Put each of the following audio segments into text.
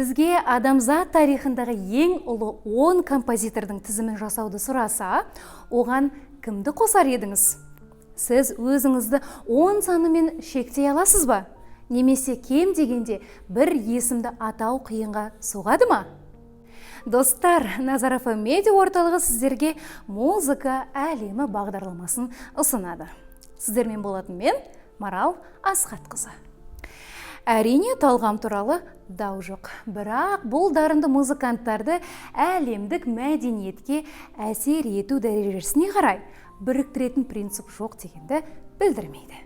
Сізге адамзат тарихындағы ең ұлы 10 композитордың тізімін жасауды сұраса, оған кімді қосар едіңіз? Сіз өзіңізді 10 санымен шектей аласыз ба? Немесе кем дегенде бір есімді атау қиынға соғады ма? Достар, Назар ФМ медиа орталығы сіздерге музыка әлемі бағдарламасын ұсынады. Сіздермен болатын мен, Марал Асхатқызы. Әрине, талғам туралы дау жоқ. Бірақ бұл дарынды музыканттарды әлемдік мәдениетке әсер ету дәрежесіне қарай біріктіретін принцип жоқ дегенді білдірмейді.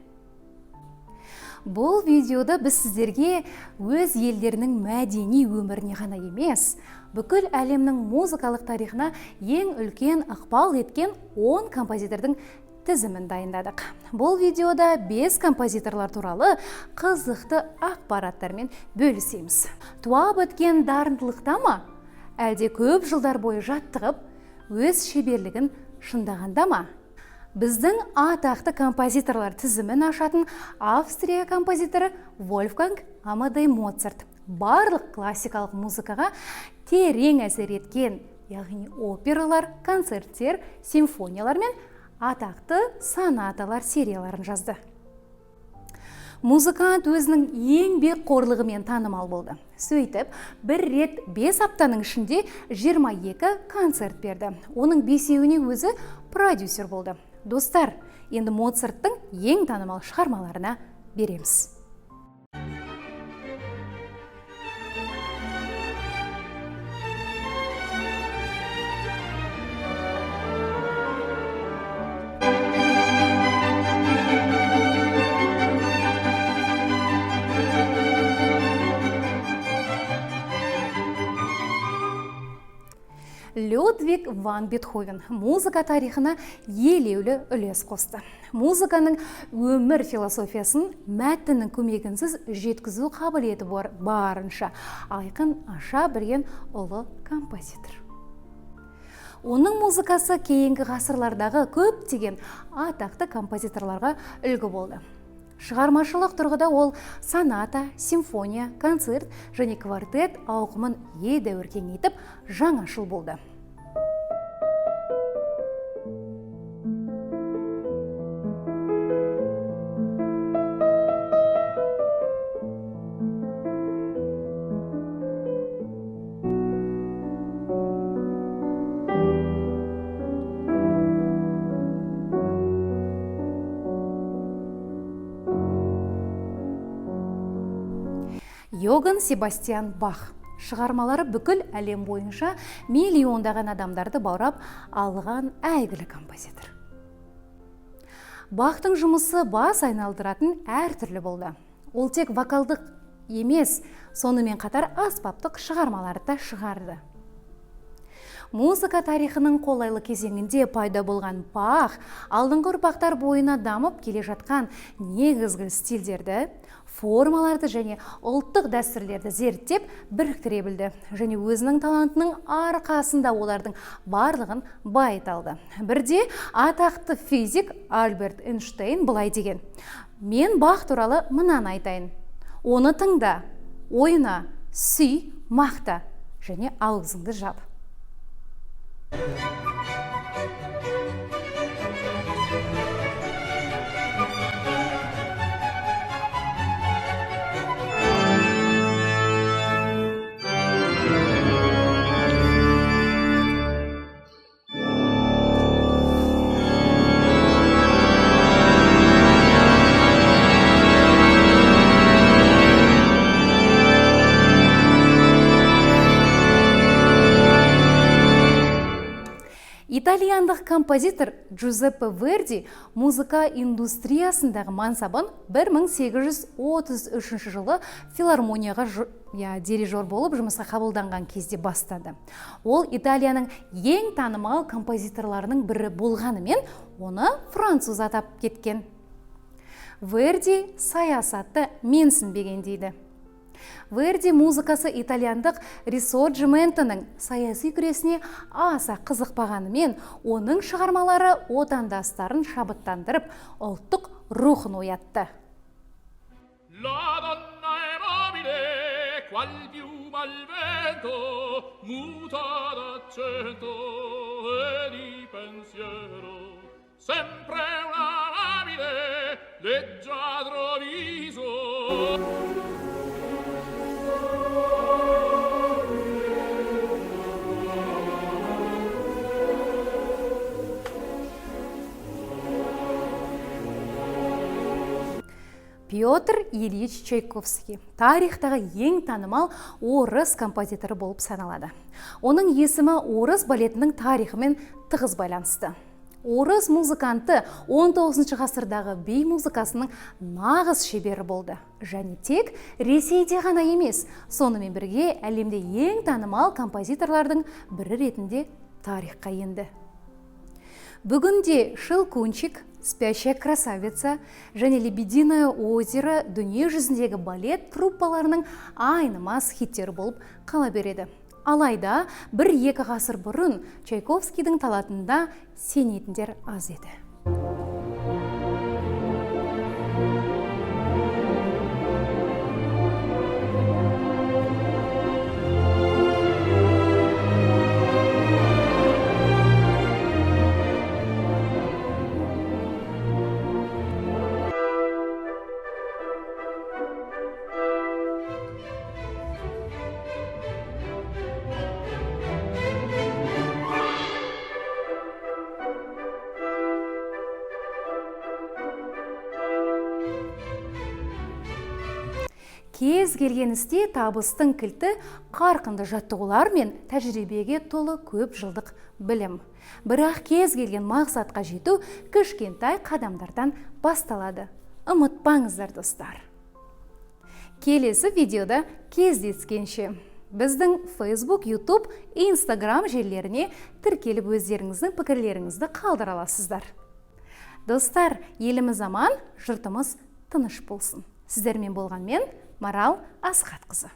Бұл видеода біз сіздерге өз елдерінің мәдени өміріне ғана емес, бүкіл әлемнің музыкалық тарихына ең үлкен ықпал еткен 10 композитордың тізімін дайындадық. Бұл видеода 5 композиторлар туралы қызықты ақпараттармен бөлісеміз. Туап өткен дарындылықта ма? Әлде көп жылдар бойы жаттығып, өз шеберлігін шыңдағанда ма? Біздің атақты композиторлар тізімін ашатын Австрия композиторы Вольфганг Амадей Моцарт барлық классикалық музыкаға терең әсер еткен, яғни опералар, концерттер, симфониялар мен атақты сонаталар серияларын жазды. Музыкант өзінің еңбек қорлығымен танымал болды. Сөйтіп, бір рет 5 аптаның ішінде 22 концерт берді. Оның 5-еуіне өзі продюсер болды. Достар, енді Моцарттың ең танымал шығармаларына береміз. Людвиг ван Бетховен музыка тарихына елеулі үлес қосты. Музыканың өмір философиясын мәтіннің көмегінсіз жеткізу қабілеті барынша айқын аша білген ұлы композитор. Оның музыкасы кейінгі ғасырлардағы көптеген атақты композиторларға үлгі болды. Шығармашылық тұрғыда ол соната, симфония, концерт және квартет ауқымын едәуір кеңейтіп жаңашыл болды. Йоганн Себастьян Бах шығармалары бүкіл әлем бойынша миллиондаған адамдарды баурап алған әйгілі композитор. Бахтың жұмысы бас айналдыратын әртүрлі болды. Ол тек вокалдық емес, сонымен қатар аспаптық шығармаларды да шығарды. Музыка тарихының қолайлы кезеңінде пайда болған Бах алдыңғы ұрпақтар бойына дамып келе жатқан негізгі стильдерді, формаларды және ұлттық дәстүрлерді зерттеп біріктіре білді және өзінің талантының арқасында олардың барлығын байыта алды. Бірде атақты физик Альберт Эйнштейн былай деген: "Мен Бах туралы мынаны айтайын. Оны тыңда, ойна, сүй, мақта және аузыңды жап." Итальяндық композитор Джузеппе Верди музыка индустриясындағы мансабын 1833 жылы филармонияға дирижер болып жұмысқа қабылданған кезде бастады. Ол Италияның ең танымал композиторларының бірі болғанымен, оны француз атап кеткен. Верди саясатты менсінбеген дейді. Верди музыкасы итальяндық рисорджиментінің саяси күресіне аса қызықпағанымен, оның шығармалары отандастарын шабыттандырып, ұлттық рухын оятты. La donna è nobile qual piuma al vento muta d'accento e di pensiero sempre una labile leggiadro viso. Петр Ильич Чайковский тарихтағы ең танымал орыс композиторы болып саналады. Оның есімі орыс балетінің тарихымен тығыз байланысты. Орыс музыканты 19 ғасырдағы бей музыкасының нағыз шебері болды. Және тек Ресейде ғана емес, сонымен бірге әлемде ең танымал композиторлардың бірі ретінде тарихқа енді. Бүгінде «Щелкунчик», «Спящая красавица» және «Лебединое озеро» дүние жүзіндегі балет труппаларының айнымас хиттері болып қала береді. Алайда, 1-2 ғасыр бұрын Чайковскийдің талатында сенетіндер аз еді. Кез келген істе табыстың кілті қарқынды жаттығулар мен тәжірибеге толы көп жылдық білім. Бірақ кез келген мақсатқа жету кішкентай қадамдардан басталады. Ұмытпаңыздар, достар. Келесі видеода кездескенше біздің Facebook, YouTube, Instagram желілеріне тіркеліп өздеріңіздің пікірлеріңізді қалдыра аласыздар. Достар, еліміз аман, жұртымыз тыныш болсын. Сіздермен болған мен Марал Асхатқызы.